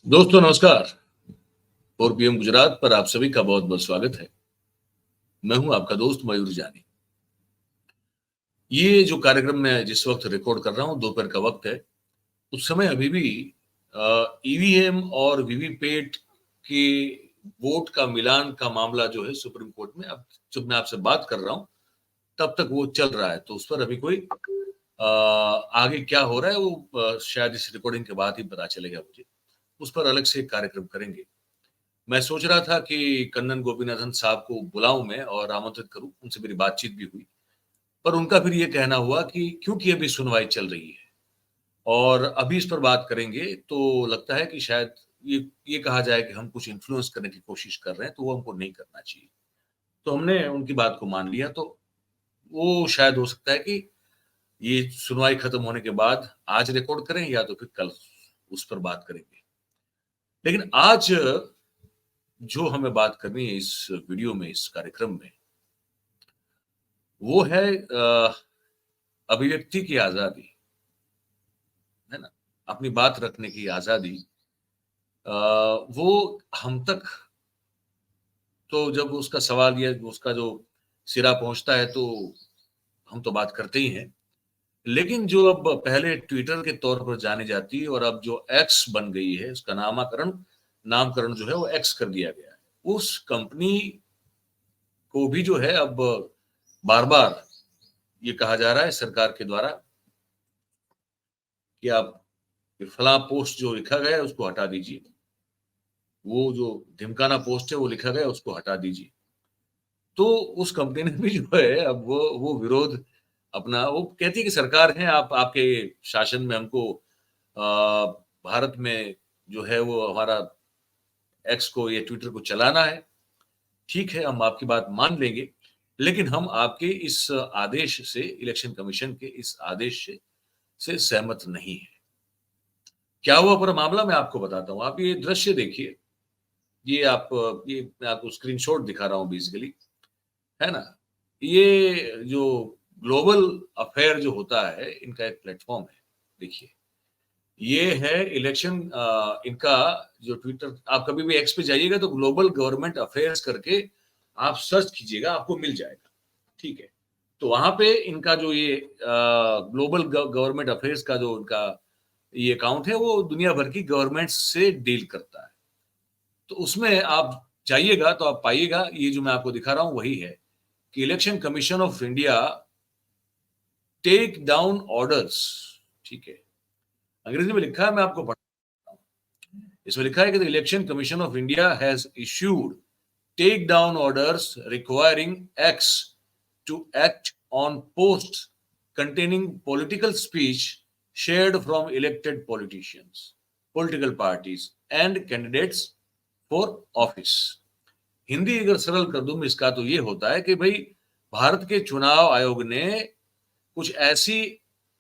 दोस्तों नमस्कार। 4 PM गुजरात पर आप सभी का बहुत बहुत स्वागत है। मैं हूं आपका दोस्त मयूर जानी। ये जो कार्यक्रम मैं जिस वक्त रिकॉर्ड कर रहा हूं, दोपहर का वक्त है। उस समय अभी भी ईवीएम और वीवीपैट के वोट का मिलान का मामला जो है सुप्रीम कोर्ट में, अब जब मैं आपसे बात कर रहा हूं तब तक वो चल रहा है। तो उस पर अभी कोई आगे क्या हो रहा है वो शायद इस रिकॉर्डिंग के बाद ही पता चलेगा मुझे। उस पर अलग से एक कार्यक्रम करेंगे। मैं सोच रहा था कि कन्नन गोपीनाथन साहब को बुलाऊं मैं और आमंत्रित करूं, उनसे मेरी बातचीत भी हुई। पर उनका फिर ये कहना हुआ कि क्योंकि अभी सुनवाई चल रही है और अभी इस पर बात करेंगे तो लगता है कि शायद ये कहा जाए कि हम कुछ इन्फ्लुएंस करने की कोशिश कर रहे हैं, तो वो हमको नहीं करना चाहिए। तो हमने उनकी बात को मान लिया। तो वो शायद हो सकता है कि ये सुनवाई खत्म होने के बाद आज रिकॉर्ड करें या तो फिर कल उस पर बात करेंगे। लेकिन आज जो हमें बात करनी है इस वीडियो में, इस कार्यक्रम में, वो है अभिव्यक्ति की आजादी, है ना? अपनी बात रखने की आजादी। वो हम तक तो जब उसका सवाल या उसका जो सिरा पहुंचता है तो हम तो बात करते ही हैं। लेकिन जो अब पहले ट्विटर के तौर पर जानी जाती है और अब जो एक्स बन गई है, उसका नामकरण जो है वो एक्स कर दिया गया है। उस कंपनी को भी जो है अब बार बार ये कहा जा रहा है सरकार के द्वारा कि आप फला पोस्ट जो लिखा गया है उसको हटा दीजिए, वो जो ढिमकाना पोस्ट है वो लिखा गया है उसको हटा दीजिए। तो उस कंपनी ने भी जो है अब वो विरोध अपना, वो कहती है कि सरकार है, आप आपके शासन में हमको भारत में जो है वो हमारा एक्स को या ट्विटर को चलाना है। ठीक है, हम आपकी बात मान लेंगे, लेकिन हम आपके इस आदेश से, इलेक्शन कमीशन के इस आदेश से सहमत नहीं है। क्या हुआ पूरा मामला मैं आपको बताता हूँ। आप ये दृश्य देखिए। ये मैं आपको स्क्रीनशॉट दिखा रहा हूँ बेसिकली, है ना? ये जो ग्लोबल अफेयर जो होता है, इनका एक प्लेटफॉर्म है। देखिए, ये है इलेक्शन इनका जो ट्विटर, आप कभी भी एक्स पे जाइएगा तो ग्लोबल गवर्नमेंट अफेयर्स करके आप सर्च कीजिएगा, आपको मिल जाएगा। ठीक है? तो वहां पे इनका जो ये ग्लोबल गवर्नमेंट अफेयर्स का जो उनका ये अकाउंट है, वो दुनिया भर की गवर्नमेंट से डील करता है। तो उसमें आप जाइएगा तो आप पाइएगा, ये जो मैं आपको दिखा रहा हूं वही है कि election commission of India take down orders. ठीक है, अंग्रेजी में लिखा है, मैं आपको पढ़ता हूं। इसमें लिखा है कि the election commission of India has issued take down orders requiring X to act on posts containing political speech shared from elected politicians, political parties, and candidates for office. Hindi अगर सरल कर दूं इसका तो ये होता है कि भाई भारत के चुनाव आयोग ने कुछ ऐसी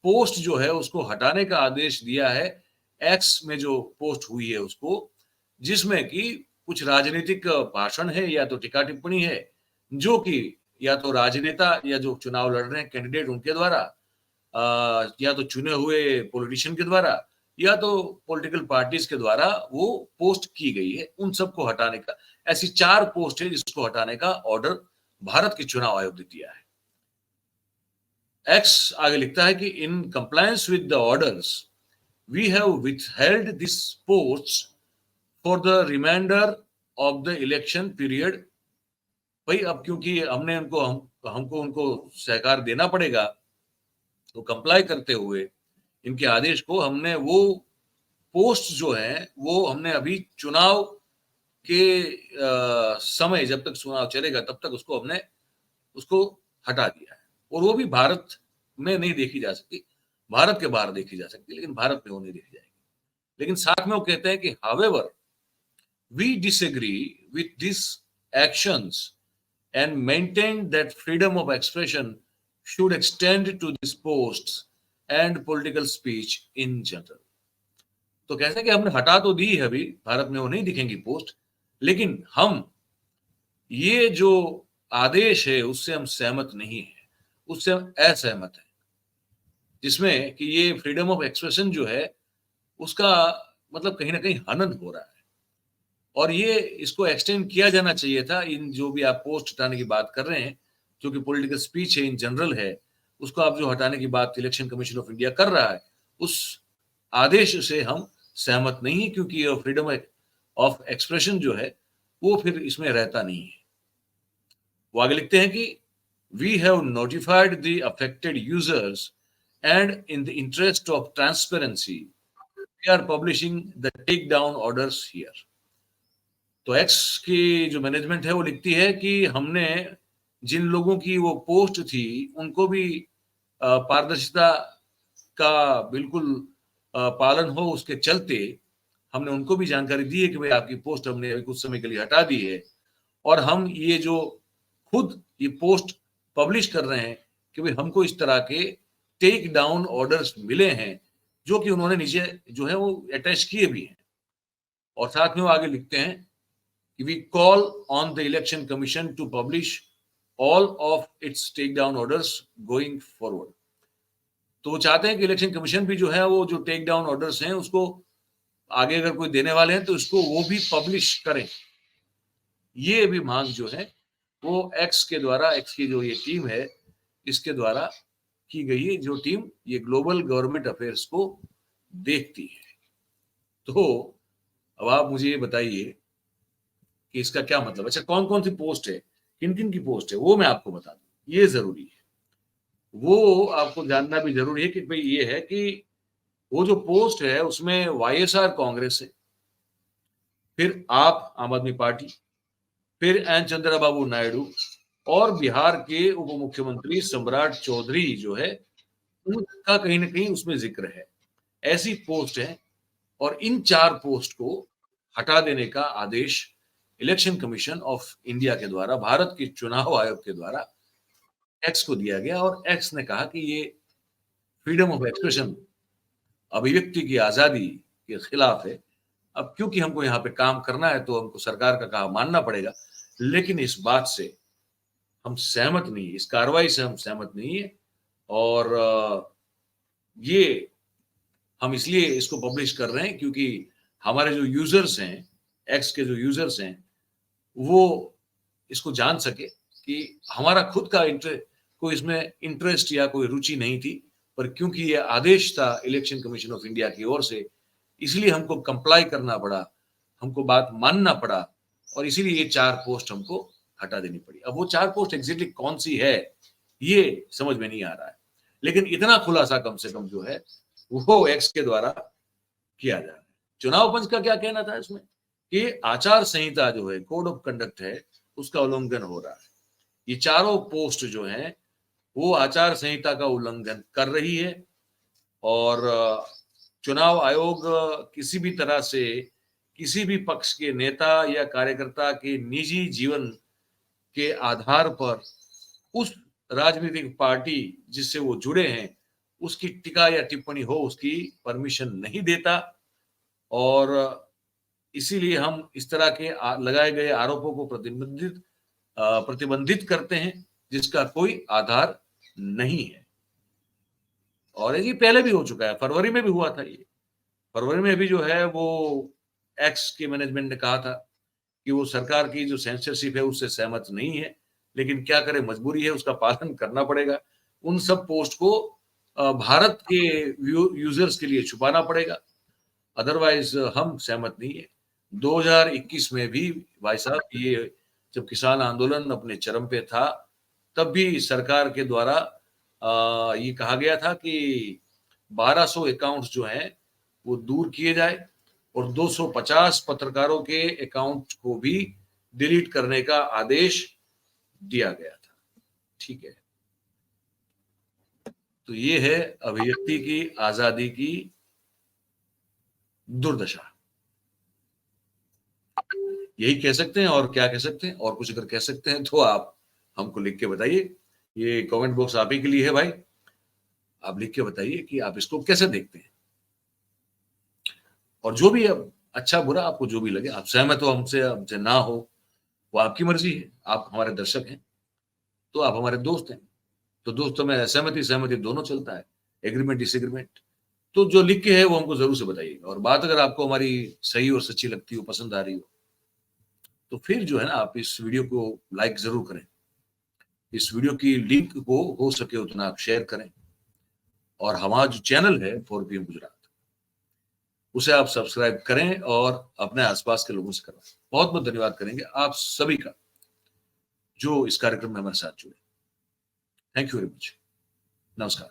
पोस्ट जो है उसको हटाने का आदेश दिया है, एक्स में जो पोस्ट हुई है उसको, जिसमें कि कुछ राजनीतिक भाषण है या तो टीका टिप्पणी है, जो कि या तो राजनेता या जो चुनाव लड़ रहे हैं कैंडिडेट उनके द्वारा, या तो चुने हुए पॉलिटिशियन के द्वारा, या तो पॉलिटिकल पार्टीज के द्वारा वो पोस्ट की गई है। उन सबको हटाने का, ऐसी 4 पोस्ट है जिसको हटाने का ऑर्डर भारत के चुनाव आयोग ने दिया है। एक्स आगे लिखता है कि in compliance with the orders we have withheld this post for the reminder of the election period. भाई अब क्योंकि हमने हमको उनको सहकार देना पड़ेगा, तो कंप्लाई करते हुए इनके आदेश को हमने वो पोस्ट जो है वो हमने अभी चुनाव के समय, जब तक चुनाव चलेगा तब तक उसको हटा दिया है। और वो भी भारत में नहीं देखी जा सकती, भारत के बाहर देखी जा सकती, लेकिन भारत में वो नहीं देखी जाएगी। लेकिन साथ में वो कहते हैं कि however we disagree with this actions and maintained that freedom of expression should extend to these posts and political speech in general. तो कहते हैं कि हमने हटा तो दी है, अभी भारत में वो नहीं दिखेंगी पोस्ट, लेकिन हम ये जो आदेश है उससे हम सहमत नहीं है, उससे हम असहमत है, जिसमें कि ये फ्रीडम ऑफ एक्सप्रेशन जो है उसका मतलब कहीं ना कहीं हनन हो रहा है। और ये इसको एक्सटेंड किया जाना चाहिए था, इन जो भी आप पोस्ट हटाने की बात कर रहे हैं, जो कि पॉलिटिकल स्पीच है, इन जनरल है, उसको आप जो हटाने की बात इलेक्शन कमीशन ऑफ इंडिया कर रहा है, उस आदेश से हम सहमत नहीं है, क्योंकि ये फ्रीडम ऑफ एक्सप्रेशन जो है वो फिर इसमें रहता नहीं है। वो आगे लिखते हैं कि we have notified the affected users and in the interest of transparency we are publishing the take down orders here. तो एक्स की जो मैनेजमेंट है वो लिखती है कि हमने जिन लोगों की वो पोस्ट थी उनको भी पारदर्शिता का बिल्कुल पालन हो, उसके चलते हमने उनको भी जानकारी दी है कि भाई आपकी पोस्ट हमने अभी कुछ समय के लिए हटा दी है, और हम ये जो खुद ये पोस्ट पब्लिश कर रहे हैं कि भाई हमको इस तरह के टेक डाउन ऑर्डर्स मिले हैं, जो कि उन्होंने नीचे जो है वो अटैच किए भी हैं। और साथ में वो आगे लिखते हैं कि we call on the election commission to publish all of its takedown orders going forward। तो वो चाहते हैं कि इलेक्शन कमीशन भी जो है वो जो टेक डाउन ऑर्डर्स हैं उसको आगे अगर कोई देने वाले हैं तो उसको वो भी पब्लिश करें। ये भी मांग जो है वो एक्स के द्वारा, एक्स की जो ये टीम है इसके द्वारा की गई है, जो टीम ये ग्लोबल गवर्नमेंट अफेयर्स को देखती है। तो अब आप मुझे ये बताइए कि इसका क्या मतलब। अच्छा, कौन कौन सी पोस्ट है, किन किन की पोस्ट है, वो मैं आपको बता दूं, ये जरूरी है। वो आपको जानना भी जरूरी है कि भाई ये है कि वो जो पोस्ट है उसमें वाईएसआर कांग्रेस है, फिर आप आम आदमी पार्टी, फिर एन चंद्रबाबू नायडू, और बिहार के उप मुख्यमंत्री सम्राट चौधरी जो है उनका कहीं ना कहीं उसमें जिक्र है। ऐसी पोस्ट है, और इन 4 पोस्ट को हटा देने का आदेश इलेक्शन कमीशन ऑफ इंडिया के द्वारा, भारत के चुनाव आयोग के द्वारा एक्स को दिया गया। और एक्स ने कहा कि ये फ्रीडम ऑफ एक्सप्रेशन, अभिव्यक्ति की आजादी के खिलाफ है। अब क्योंकि हमको यहाँ पे काम करना है तो हमको सरकार का कहा मानना पड़ेगा, लेकिन इस बात से हम सहमत नहीं है, इस कार्रवाई से हम सहमत नहीं है। और ये हम इसलिए इसको पब्लिश कर रहे हैं क्योंकि हमारे जो यूजर्स हैं, एक्स के जो यूजर्स हैं, वो इसको जान सके कि हमारा खुद का कोई इसमें इंटरेस्ट या कोई रुचि नहीं थी, पर क्योंकि ये आदेश था इलेक्शन कमीशन ऑफ इंडिया की ओर से, इसलिए हमको कंप्लाई करना पड़ा, हमको बात मानना पड़ा, और इसीलिए ये 4 पोस्ट हमको हटा देनी पड़ी। अब वो 4 पोस्ट एग्जैक्टली कौन सी है ये समझ में नहीं आ रहा है, लेकिन इतना खुलासा कम से कम जो है वो एक्स के द्वारा किया जा रहा है। चुनाव पंच का क्या कहना था इसमें कि आचार संहिता जो है, कोड ऑफ कंडक्ट है, उसका उल्लंघन हो रहा है। ये चारों पोस्ट जो हैं वो आचार संहिता का उल्लंघन कर रही है, और चुनाव आयोग किसी भी तरह से किसी भी पक्ष के नेता या कार्यकर्ता के निजी जीवन के आधार पर उस राजनीतिक पार्टी जिससे वो जुड़े हैं उसकी टीका या टिप्पणी हो, उसकी परमिशन नहीं देता। और इसीलिए हम इस तरह के लगाए गए आरोपों को प्रतिबंधित करते हैं जिसका कोई आधार नहीं है। और ये पहले भी हो चुका है, फरवरी में भी हुआ था। ये फरवरी में भी जो है वो एक्स के मैनेजमेंट ने कहा था कि वो सरकार की जो सेंसरशिप है उससे सहमत नहीं है, लेकिन क्या करें, मजबूरी है, उसका पालन करना पड़ेगा। उन सब पोस्ट को भारत के यूजर्स के लिए छुपाना पड़ेगा, अदरवाइज हम सहमत नहीं है। 2021 में भी भाई साहब, ये जब किसान आंदोलन अपने चरम पे था, तब भी सरकार के द्वारा ये कहा गया था कि 1200 अकाउंट्स जो हैं वो दूर किए जाए, और 250 पत्रकारों के अकाउंट को भी डिलीट करने का आदेश दिया गया था। ठीक है, तो ये है अभिव्यक्ति की आजादी की दुर्दशा, यही कह सकते हैं। और क्या कह सकते हैं, और कुछ अगर कह सकते हैं तो आप हमको लिख के बताइए। ये कमेंट बॉक्स आप ही के लिए है भाई, आप लिख के बताइए कि आप इसको कैसे देखते हैं। और जो भी अब अच्छा बुरा आपको जो भी लगे, आप सहमत हो हमसे, हमसे ना हो, वो आपकी मर्जी है। आप हमारे दर्शक हैं तो आप हमारे दोस्त हैं, तो दोस्तों में सहमति सहमति दोनों चलता है, एग्रीमेंट डिसएग्रीमेंट। तो जो लिख के है वो हमको जरूर से बताइएगा। और बात अगर आपको हमारी सही और सच्ची लगती हो, पसंद आ रही हो, तो फिर जो है ना आप इस वीडियो को लाइक जरूर करें। इस वीडियो की लिंक को हो सके उतना आप शेयर करें। और हमारा जो चैनल है 4PM गुजरात, उसे आप सब्सक्राइब करें और अपने आसपास के लोगों से करवाएं। बहुत बहुत धन्यवाद करेंगे आप सभी का जो इस कार्यक्रम में हमारे साथ जुड़े। Thank you very much. नमस्कार।